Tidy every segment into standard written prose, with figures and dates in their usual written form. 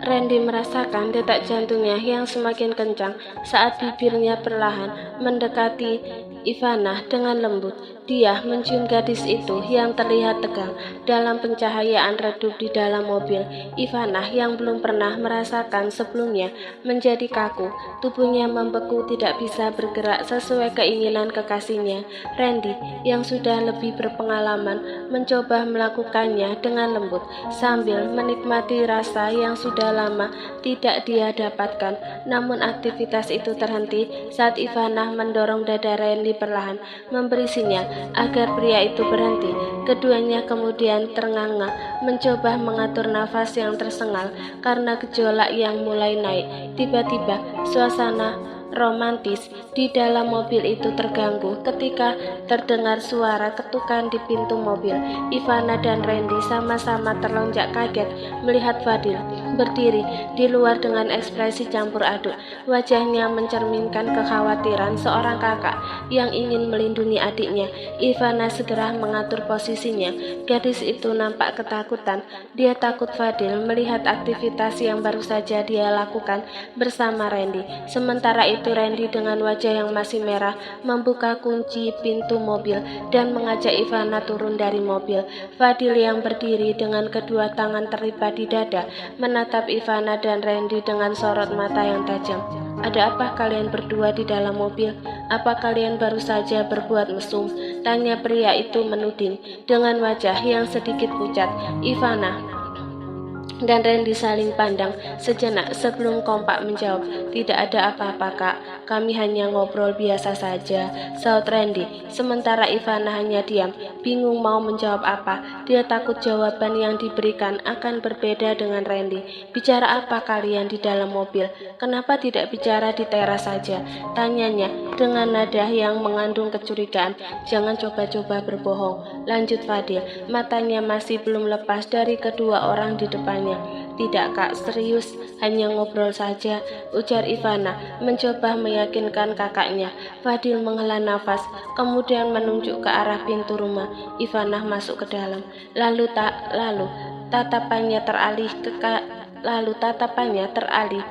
Randy merasakan detak jantungnya yang semakin kencang saat bibirnya perlahan mendekati Ivana dengan lembut. Dia mencium gadis itu yang terlihat tegang dalam pencahayaan redup di dalam mobil. Ivana yang belum pernah merasakan sebelumnya menjadi kaku. Tubuhnya membeku, tidak bisa bergerak sesuai keinginan kekasihnya. Randy yang sudah lebih berpengalaman mencoba melakukannya dengan lembut sambil menikmati rasa yang sudah lama tidak dia dapatkan. Namun aktivitas itu terhenti saat Ivana mendorong dada Randy perlahan, memberi sinyal agar pria itu berhenti. Keduanya kemudian ternganga, mencoba mengatur nafas yang tersengal karena gejolak yang mulai naik. Tiba-tiba suasana romantis di dalam mobil itu terganggu ketika terdengar suara ketukan di pintu mobil. Ivana dan Randy sama-sama terlonjak kaget melihat Fadil berdiri di luar dengan ekspresi campur aduk. Wajahnya mencerminkan kekhawatiran seorang kakak yang ingin melindungi adiknya. Ivana segera mengatur posisinya. Gadis itu nampak ketakutan. Dia takut Fadil melihat aktivitas yang baru saja dia lakukan bersama Randy. Sementara itu Randy dengan wajah yang masih merah membuka kunci pintu mobil dan mengajak Ivana turun dari mobil. Fadil yang berdiri dengan kedua tangan terlipat di dada menatap Ivana dan Randy dengan sorot mata yang tajam. "Ada apa kalian berdua di dalam mobil? Apa kalian baru saja berbuat mesum?" tanya pria itu menuding dengan wajah yang sedikit pucat. Ivana dan Randy saling pandang sejenak sebelum kompak menjawab, "Tidak ada apa-apa, Kak. Kami hanya ngobrol biasa saja," saut Randy. Sementara Ivana hanya diam, bingung mau menjawab apa. Dia takut jawaban yang diberikan akan berbeda dengan Randy. "Bicara apa kalian di dalam mobil? Kenapa tidak bicara di teras saja?" tanyanya dengan nada yang mengandung kecurigaan. "Jangan coba-coba berbohong," lanjut Fadil. Matanya masih belum lepas dari kedua orang di depannya. "Tidak, Kak, serius, hanya ngobrol saja," ujar Ivana, mencoba meyakinkan kakaknya. Fadil menghela nafas, kemudian menunjuk ke arah pintu rumah. Ivana masuk ke dalam, lalu tatapannya teralih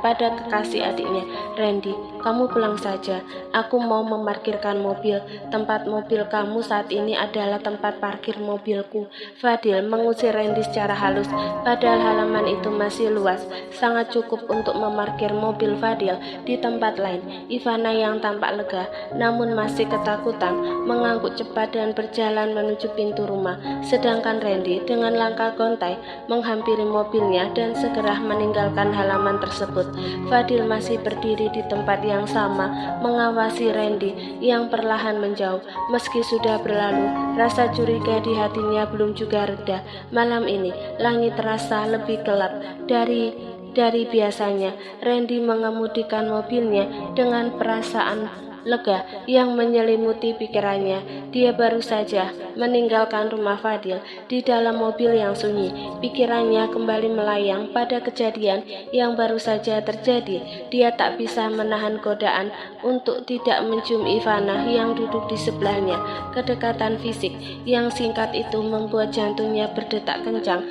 pada kekasih adiknya. "Randy, kamu pulang saja. Aku mau memarkirkan mobil. Tempat mobil kamu saat ini adalah tempat parkir mobilku." Fadil mengusir Randy secara halus, padahal halaman itu masih luas, sangat cukup untuk memarkir mobil Fadil di tempat lain. Ivana yang tampak lega, namun masih ketakutan, mengangguk cepat dan berjalan menuju pintu rumah. Sedangkan Randy dengan langkah gontai menghampiri mobilnya dan segera meninggalkan halaman tersebut. Fadil masih berdiri di tempat yang sama, mengawasi Randy yang perlahan menjauh. Meski sudah berlalu, rasa curiga di hatinya belum juga reda. Malam ini, langit terasa lebih gelap dari biasanya. Randy mengemudikan mobilnya dengan perasaan lega yang menyelimuti pikirannya. Dia baru saja meninggalkan rumah Fadil di dalam mobil yang sunyi. Pikirannya kembali melayang pada kejadian yang baru saja terjadi. Dia tak bisa menahan godaan untuk tidak mencium Ivana yang duduk di sebelahnya. Kedekatan fisik yang singkat itu membuat jantungnya berdetak kencang.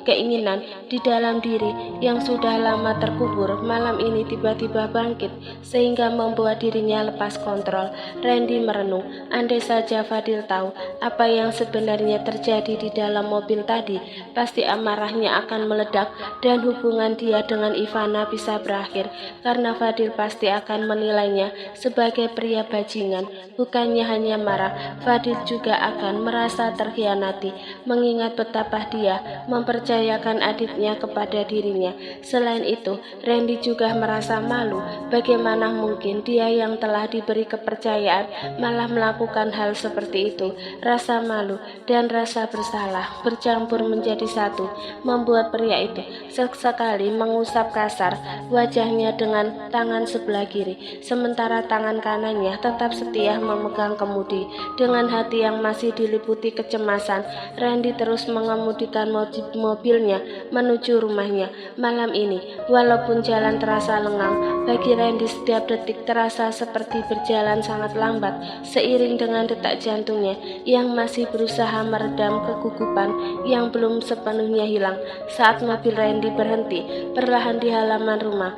Keinginan di dalam diri yang sudah lama terkubur malam ini tiba-tiba bangkit sehingga membuat dirinya lepas kontrol. Randy merenung, andai saja Fadil tahu apa yang sebenarnya terjadi di dalam mobil tadi, pasti amarahnya akan meledak dan hubungan dia dengan Ivana bisa berakhir, karena Fadil pasti akan menilainya sebagai pria bajingan. Bukannya hanya marah, Fadil juga akan merasa terkhianati, mengingat betapa dia mempercayakan adiknya kepada dirinya. Selain itu, Randy juga merasa malu. Bagaimana mungkin dia yang telah diberi kepercayaan malah melakukan hal seperti itu? Rasa malu dan rasa bersalah bercampur menjadi satu, membuat pria itu sesekali mengusap kasar wajahnya dengan tangan sebelah kiri, sementara tangan kanannya tetap setia memegang kemudi. Dengan hati yang masih diliputi kecemasan, Randy terus mengemudikan mobil mobilnya menuju rumahnya. Malam ini, walaupun jalan terasa lengang, bagi Randy setiap detik terasa seperti berjalan sangat lambat, seiring dengan detak jantungnya yang masih berusaha meredam kegugupan yang belum sepenuhnya hilang. Saat mobil Randy berhenti perlahan di halaman rumah,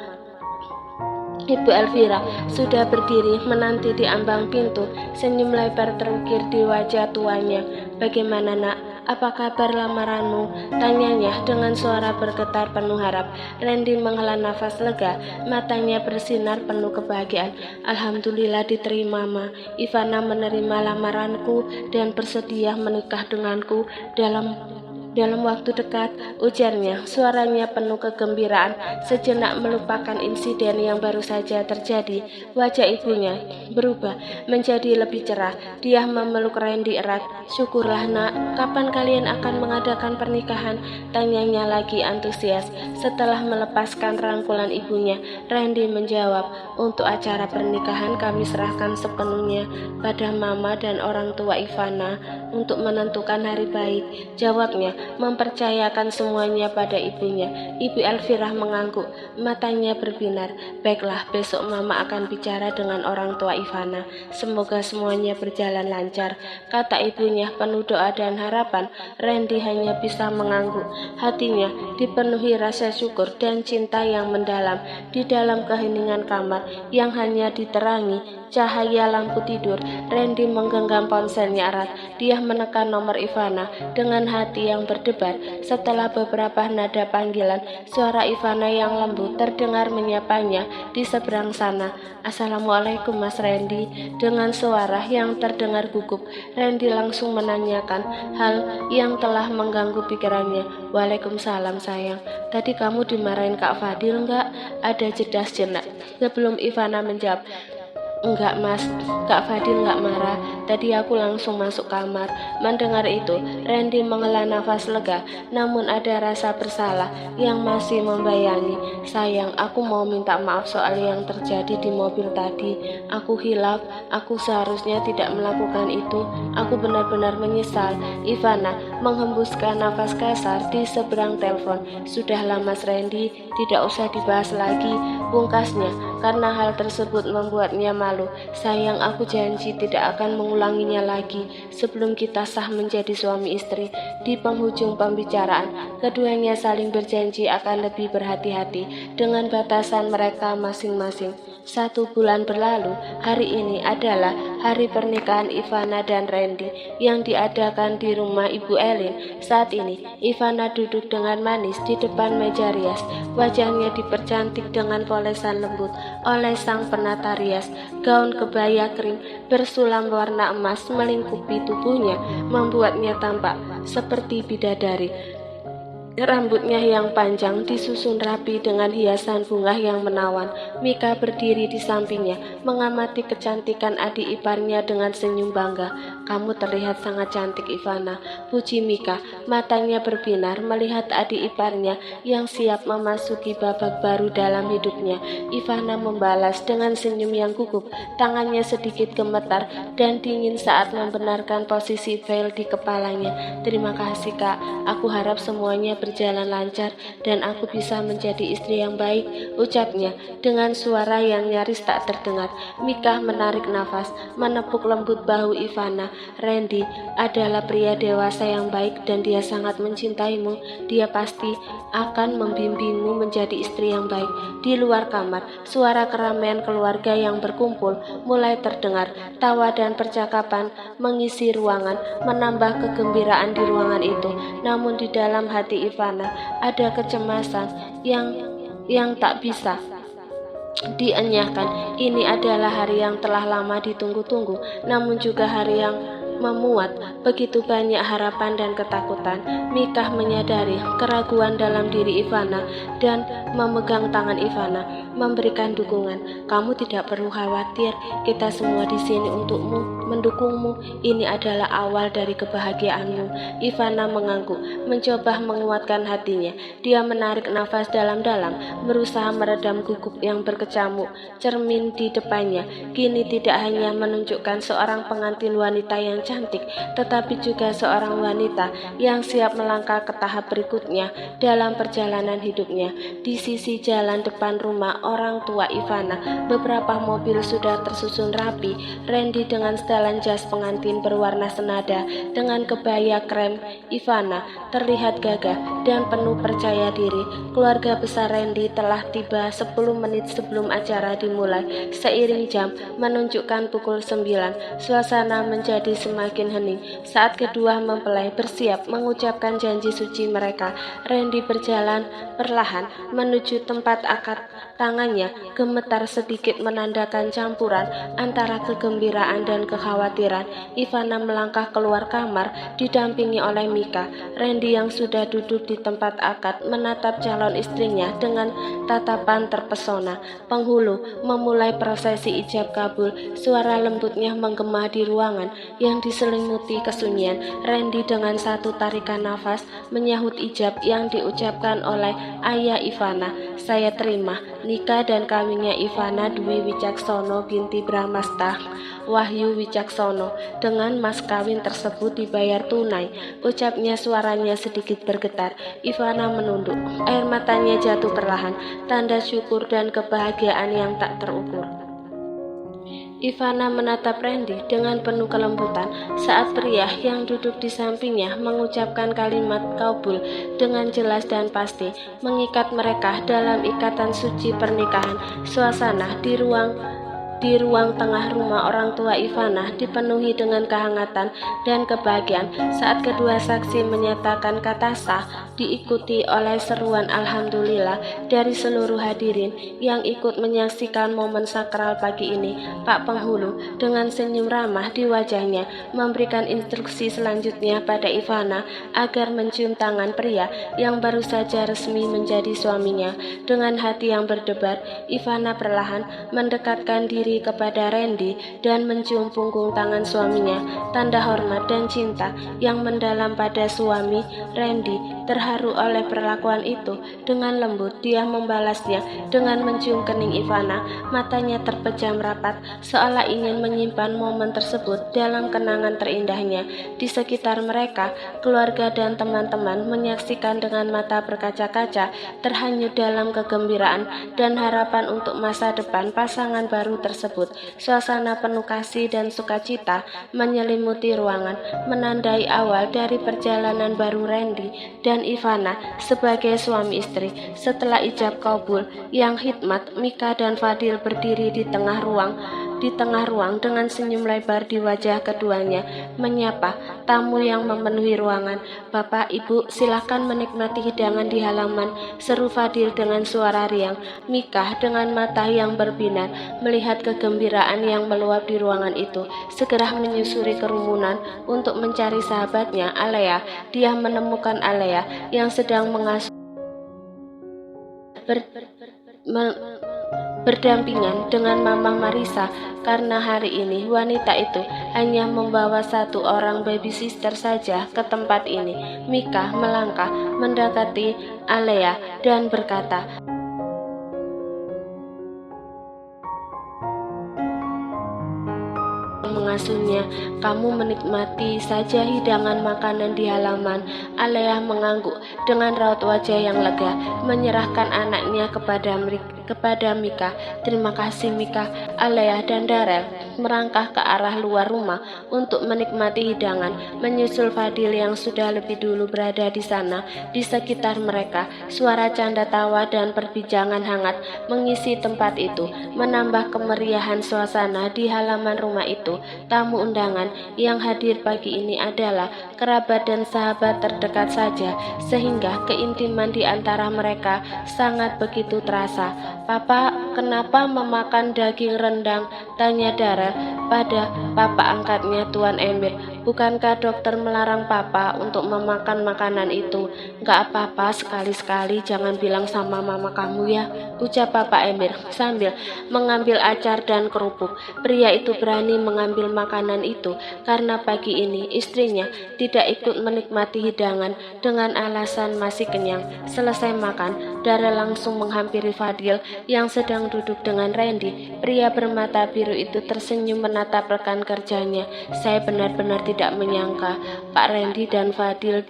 Ibu Elvira sudah berdiri menanti di ambang pintu, senyum lebar terukir di wajah tuanya. "Bagaimana, Nak? Apa kabar lamaranmu?" tanyanya dengan suara bergetar penuh harap. Randy menghela nafas lega, matanya bersinar penuh kebahagiaan. "Alhamdulillah diterima, Ma. Ivana menerima lamaranku dan bersedia menikah denganku dalam waktu dekat," ujarnya. Suaranya penuh kegembiraan. Sejenak melupakan insiden yang baru saja terjadi, wajah ibunya berubah menjadi lebih cerah. Dia memeluk Randy erat. "Syukurlah, Nak. Kapan kalian akan mengadakan pernikahan?" tanyanya lagi antusias. Setelah melepaskan rangkulan ibunya, Randy menjawab, "Untuk acara pernikahan kami serahkan sepenuhnya pada Mama dan orang tua Ivana untuk menentukan hari baik," jawabnya, mempercayakan semuanya pada ibunya. Ibu Elvira mengangguk, matanya berbinar. "Baiklah, besok Mama akan bicara dengan orang tua Ivana. Semoga semuanya berjalan lancar," kata ibunya penuh doa dan harapan. Randy hanya bisa mengangguk. Hatinya dipenuhi rasa syukur dan cinta yang mendalam. Di dalam keheningan kamar yang hanya diterangi cahaya lampu tidur, Randy menggenggam ponselnya erat. Dia menekan nomor Ivana dengan hati yang berdebar. Setelah beberapa nada panggilan, suara Ivana yang lembut terdengar menyapanya di seberang sana. "Assalamualaikum, Mas Randy," dengan suara yang terdengar gugup. Randy langsung menanyakan hal yang telah mengganggu pikirannya. "Waalaikumsalam, sayang. Tadi kamu dimarahin Kak Fadil enggak?" Ada jeda sejenak sebelum Ivana menjawab. "Enggak, Mas. Kak Fadil enggak marah. Tadi aku langsung masuk kamar." Mendengar itu, Randy menghela nafas lega, namun ada rasa bersalah yang masih membayangi. "Sayang, aku mau minta maaf soal yang terjadi di mobil tadi. Aku hilaf. Aku seharusnya tidak melakukan itu. Aku benar-benar menyesal." Ivana menghembuskan nafas kasar di seberang telepon. "Sudahlah, Mas Randy, tidak usah dibahas lagi," pungkasnya, karena hal tersebut membuatnya malu. "Sayang, aku janji tidak akan mengulanginya lagi." Sebelum kita sah menjadi suami istri. Di penghujung pembicaraan, keduanya saling berjanji akan lebih berhati-hati dengan batasan mereka masing-masing. 1 bulan berlalu. Hari ini adalah hari pernikahan Ivana dan Randy yang diadakan di rumah Ibu Elin. Saat ini, Ivana duduk dengan manis di depan meja rias. Wajahnya dipercantik dengan polesan lembut oleh sang penata rias. Gaun kebaya krim bersulam warna emas melingkupi tubuhnya, membuatnya tampak seperti bidadari. Rambutnya yang panjang disusun rapi dengan hiasan bunga yang menawan. Mika berdiri di sampingnya, mengamati kecantikan adik iparnya dengan senyum bangga. "Kamu terlihat sangat cantik, Ivana," puji Mika. Matanya berbinar melihat adik iparnya yang siap memasuki babak baru dalam hidupnya. Ivana membalas dengan senyum yang gugup. Tangannya sedikit gemetar dan dingin saat membenarkan posisi veil di kepalanya. "Terima kasih, Kak. Aku harap semuanya berjalan lancar dan aku bisa menjadi istri yang baik," ucapnya dengan suara yang nyaris tak terdengar. Mika menarik nafas, menepuk lembut bahu Ivana. "Randy adalah pria dewasa yang baik dan dia sangat mencintaimu. Dia pasti akan membimbingmu menjadi istri yang baik." Di luar kamar, suara keramaian keluarga yang berkumpul mulai terdengar. Tawa dan percakapan mengisi ruangan, menambah kegembiraan di ruangan itu. Namun di dalam hati Ivana ada kecemasan yang tak bisa dienyahkan. Ini adalah hari yang telah lama ditunggu-tunggu, namun juga hari yang memuat begitu banyak harapan dan ketakutan. Mika menyadari keraguan dalam diri Ivana dan memegang tangan Ivana, memberikan dukungan. "Kamu tidak perlu khawatir, kita semua di sini untukmu," mendukungmu. Ini adalah awal dari kebahagiaanmu. Ivana mengangguk, mencoba menguatkan hatinya. Dia menarik nafas dalam-dalam, berusaha meredam gugup yang berkecamuk. Cermin di depannya kini tidak hanya menunjukkan seorang pengantin wanita yang cantik, tetapi juga seorang wanita yang siap melangkah ke tahap berikutnya dalam perjalanan hidupnya. Di sisi jalan depan rumah orang tua Ivana, beberapa mobil sudah tersusun rapi. Randy dengan setelan jas pengantin berwarna senada dengan kebaya krem. Ivana terlihat gagah dan penuh percaya diri. Keluarga besar Randy telah tiba 10 menit sebelum acara dimulai. Seiring jam menunjukkan pukul 9, suasana menjadi semakin hening. Saat kedua mempelai bersiap mengucapkan janji suci mereka, Randy berjalan perlahan menuju tempat akad. Tangannya gemetar sedikit menandakan campuran antara kegembiraan dan kekhawatiran. Ivana melangkah keluar kamar didampingi oleh Mika. Randy yang sudah duduk di tempat akad menatap calon istrinya dengan tatapan terpesona. Penghulu memulai prosesi ijab kabul. Suara lembutnya menggema di ruangan yang diselimuti kesunyian. Randy dengan satu tarikan nafas menyahut ijab yang diucapkan oleh ayah Ivana. Saya terima nikah dan kawinnya Ivana Dwi Wicaksono binti Bramasta Wahyu Wicaksono. Dengan mas kawin tersebut dibayar tunai, ucapnya, suaranya sedikit bergetar. Ivana menunduk, air matanya jatuh perlahan, tanda syukur dan kebahagiaan yang tak terukur. Ivana menatap Randy dengan penuh kelembutan saat pria yang duduk di sampingnya mengucapkan kalimat kabul dengan jelas dan pasti, mengikat mereka dalam ikatan suci pernikahan. Suasana di ruang tengah rumah orang tua Ivana dipenuhi dengan kehangatan dan kebahagiaan saat kedua saksi menyatakan kata sah, diikuti oleh seruan alhamdulillah dari seluruh hadirin yang ikut menyaksikan momen sakral pagi ini. Pak Penghulu dengan senyum ramah di wajahnya memberikan instruksi selanjutnya pada Ivana agar mencium tangan pria yang baru saja resmi menjadi suaminya. Dengan hati yang berdebar, Ivana perlahan mendekatkan diri kepada Randy dan mencium punggung tangan suaminya, tanda hormat dan cinta yang mendalam pada suami. Randy terharu oleh perlakuan itu. Dengan lembut dia membalasnya dengan mencium kening Ivana. Matanya terpejam rapat, seolah ingin menyimpan momen tersebut dalam kenangan terindahnya. Di sekitar mereka, keluarga dan teman-teman menyaksikan dengan mata berkaca-kaca, terhanyut dalam kegembiraan dan harapan untuk masa depan pasangan baru tersebut. Suasana penuh kasih dan sukacita menyelimuti ruangan, menandai awal dari perjalanan baru Randy dan Ivana sebagai suami istri. Setelah ijab kabul yang hikmat, Mika dan Fadil berdiri di tengah ruang dengan senyum lebar di wajah keduanya, menyapa tamu yang memenuhi ruangan. Bapak, Ibu, silakan menikmati hidangan di halaman, seru Fadil dengan suara riang. Mika dengan mata yang berbinar melihat kegembiraan yang meluap di ruangan itu, segera menyusuri kerumunan untuk mencari sahabatnya Alea. Dia menemukan Alea yang sedang mengasuh berdampingan dengan Mama Marisa, karena hari ini wanita itu hanya membawa satu orang babysitter saja ke tempat ini. Mika melangkah mendekati Alea dan berkata, mengasuhnya, kamu menikmati saja hidangan makanan di halaman. Alea mengangguk dengan raut wajah yang lega, menyerahkan anaknya kepada Mika. Terima kasih Mika. Alea dan Darel merangkah ke arah luar rumah untuk menikmati hidangan, menyusul Fadil yang sudah lebih dulu berada di sana. Di sekitar mereka, suara canda tawa dan perbincangan hangat mengisi tempat itu, menambah kemeriahan suasana di halaman rumah itu. Tamu undangan yang hadir pagi ini adalah kerabat dan sahabat terdekat saja, sehingga keintiman di antara mereka sangat begitu terasa. Papa, kenapa memakan daging rendang? Tanya Darel pada papa angkatnya Tuan Emir. bukankah dokter melarang papa untuk memakan makanan itu? Nggak apa-apa, sekali-sekali jangan bilang sama mama kamu ya, ucap Papa Emir sambil mengambil acar dan kerupuk. Pria itu berani mengambil makanan itu karena pagi ini istrinya tidak ikut menikmati hidangan dengan alasan masih kenyang. Selesai makan, Darel langsung menghampiri Fadil yang sedang duduk dengan Randy. Pria bermata biru itu tersenyum menatap rekan kerjanya. Saya benar-benar tidak menyangka Pak Randy dan Fadil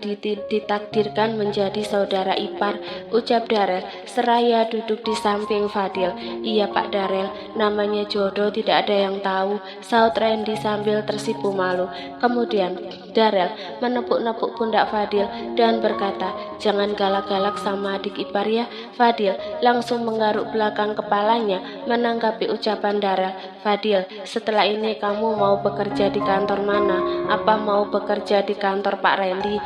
ditakdirkan menjadi saudara ipar, ucap Darel seraya duduk di samping Fadil. Iya Pak Darel, namanya jodoh tidak ada yang tahu, saut Randy sambil tersipu malu. Kemudian Darel menepuk-nepuk pundak Fadil dan berkata, jangan galak-galak sama adik ipar ya. Fadil langsung menggaruk belakang kepalanya menanggapi ucapan Darel. Fadil, setelah ini kamu mau bekerja di kantor mana? Apa mau bekerja di kantor Pak Randy?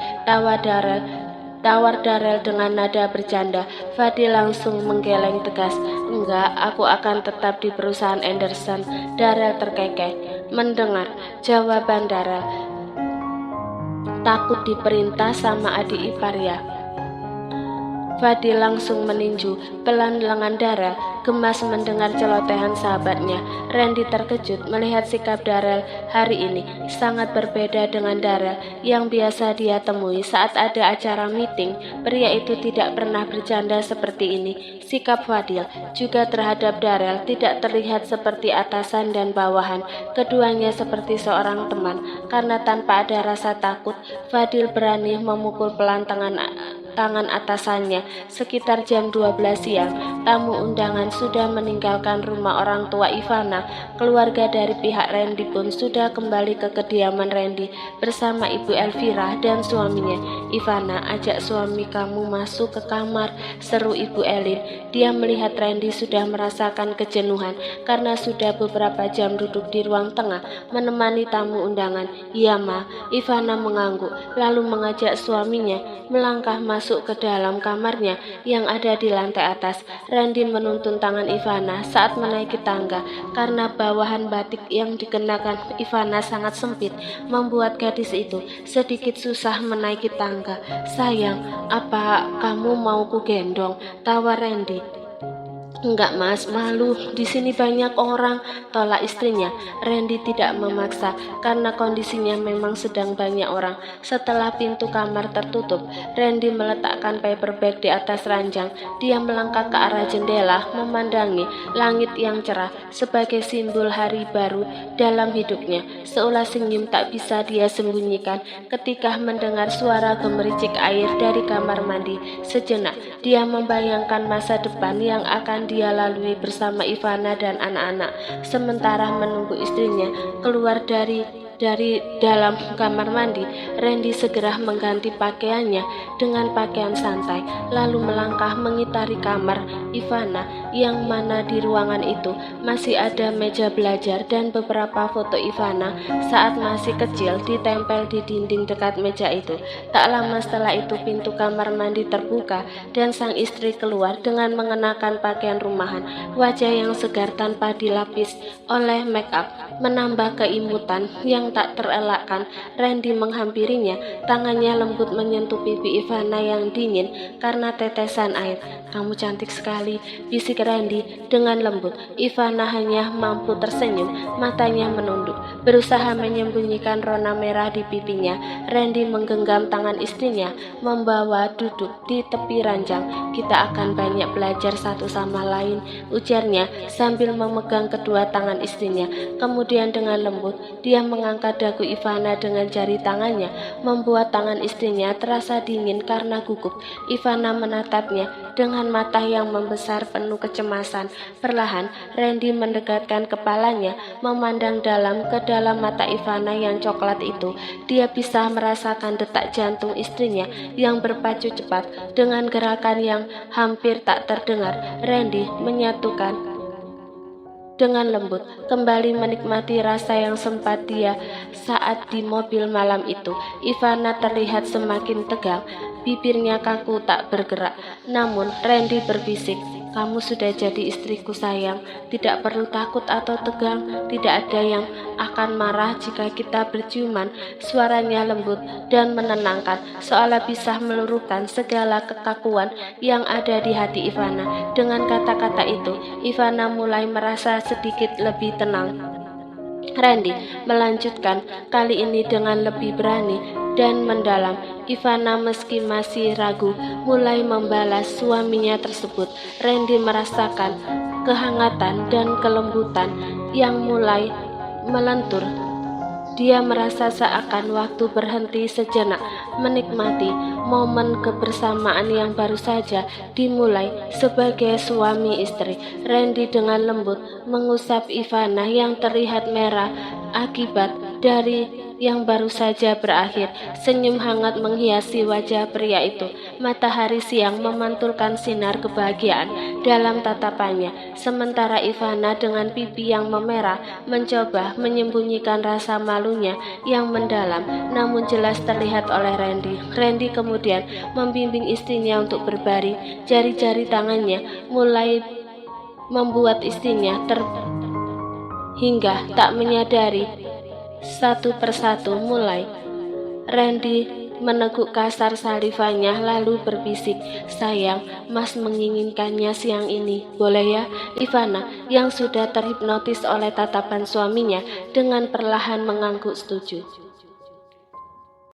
Tawar Darel dengan nada bercanda. Fadil langsung menggeleng tegas. Enggak, aku akan tetap di perusahaan Anderson. Darel terkekeh mendengar jawaban Darel. Takut diperintah sama adik ipar ya? Fadil langsung meninju pelan lengan Darel, gemas mendengar celotehan sahabatnya. Randy terkejut melihat sikap Darel hari ini sangat berbeda dengan Darel yang biasa dia temui saat ada acara meeting. Pria itu tidak pernah bercanda seperti ini. Sikap Fadil juga terhadap Darel tidak terlihat seperti atasan dan bawahan. Keduanya seperti seorang teman. Karena tanpa ada rasa takut, Fadil berani memukul pelan tangan atasannya. Sekitar jam 12 siang, tamu undangan sudah meninggalkan rumah orang tua Ivana. Keluarga dari pihak Randy pun sudah kembali ke kediaman Randy bersama Ibu Elvira dan suaminya. Ivana, ajak suami kamu masuk ke kamar, seru Ibu Elin. Dia melihat Randy sudah merasakan kejenuhan karena sudah beberapa jam duduk di ruang tengah menemani tamu undangan. Iya Ma, Ivana mengangguk lalu mengajak suaminya melangkah masuk ke dalam kamarnya yang ada di lantai atas. Randy menuntun tangan Ivana saat menaiki tangga karena bawahan batik yang dikenakan Ivana sangat sempit membuat gadis itu sedikit susah menaiki tangga. Sayang, apa kamu mau ku gendong? Tawar Randy. Enggak Mas, malu, di sini banyak orang, tolak istrinya. Randy tidak memaksa karena kondisinya memang sedang banyak orang. Setelah pintu kamar tertutup, Randy meletakkan paper bag di atas ranjang. Dia melangkah ke arah jendela, memandangi langit yang cerah sebagai simbol hari baru dalam hidupnya. Seolah senyum tak bisa dia sembunyikan ketika mendengar suara gemericik air dari kamar mandi. Sejenak, dia membayangkan masa depan yang akan dia lalui bersama Ivana dan anak-anak. Sementara menunggu istrinya keluar dari dalam kamar mandi, Randy segera mengganti pakaiannya dengan pakaian santai, lalu melangkah mengitari kamar Ivana yang mana di ruangan itu masih ada meja belajar dan beberapa foto Ivana saat masih kecil ditempel di dinding dekat meja itu. Tak lama setelah itu pintu kamar mandi terbuka dan sang istri keluar dengan mengenakan pakaian rumahan. Wajah yang segar tanpa dilapis oleh make up menambah keimutan yang tak terelakkan. Randy menghampirinya, tangannya lembut menyentuh pipi Ivana yang dingin karena tetesan air. Kamu cantik sekali, bisik Randy dengan lembut. Ivana hanya mampu tersenyum, matanya menunduk, berusaha menyembunyikan rona merah di pipinya. Randy menggenggam tangan istrinya, membawa duduk di tepi ranjang. Kita akan banyak belajar satu sama lain, ujarnya sambil memegang kedua tangan istrinya. Kemudian dengan lembut, dia mengangkat dagu Ivana dengan jari tangannya, membuat tangan istrinya terasa dingin karena gugup. Ivana menatapnya dengan mata yang membesar penuh kecemasan. Perlahan, Randy mendekatkan kepalanya, memandang dalam ke dalam mata Ivana yang coklat itu. Dia bisa merasakan detak jantung istrinya yang berpacu cepat dengan gerakan yang hampir tak terdengar. Randy menyatukan dengan lembut, kembali menikmati rasa yang sempat dia saat di mobil malam itu. Ivana terlihat semakin tegang, bibirnya kaku tak bergerak. Namun Randy berbisik, kamu sudah jadi istriku sayang. Tidak perlu takut atau tegang, tidak ada yang akan marah jika kita berciuman. Suaranya lembut dan menenangkan, seolah bisa meluruhkan segala kekakuan yang ada di hati Ivana. Dengan kata-kata itu, Ivana mulai merasa sedikit lebih tenang. Randy melanjutkan, kali ini dengan lebih berani dan mendalam. Ivana meski masih ragu mulai membalas suaminya tersebut. Randy merasakan kehangatan dan kelembutan yang mulai melentur. Dia merasa seakan waktu berhenti sejenak, menikmati momen kebersamaan yang baru saja dimulai sebagai suami istri. Randy dengan lembut mengusap Ivana yang terlihat merah akibat dari yang baru saja berakhir. Senyum hangat menghiasi wajah pria itu. Matahari siang memantulkan sinar kebahagiaan dalam tatapannya, sementara Ivana dengan pipi yang memerah mencoba menyembunyikan rasa malunya yang mendalam, namun jelas terlihat oleh Randy. Randy kemudian membimbing istrinya untuk berbaring. Jari-jari tangannya mulai membuat istrinya hingga tak menyadari satu persatu mulai. Randy meneguk kasar salivanya lalu berbisik, sayang, Mas menginginkannya siang ini, boleh ya? Ivana yang sudah terhipnotis oleh tatapan suaminya dengan perlahan mengangguk setuju.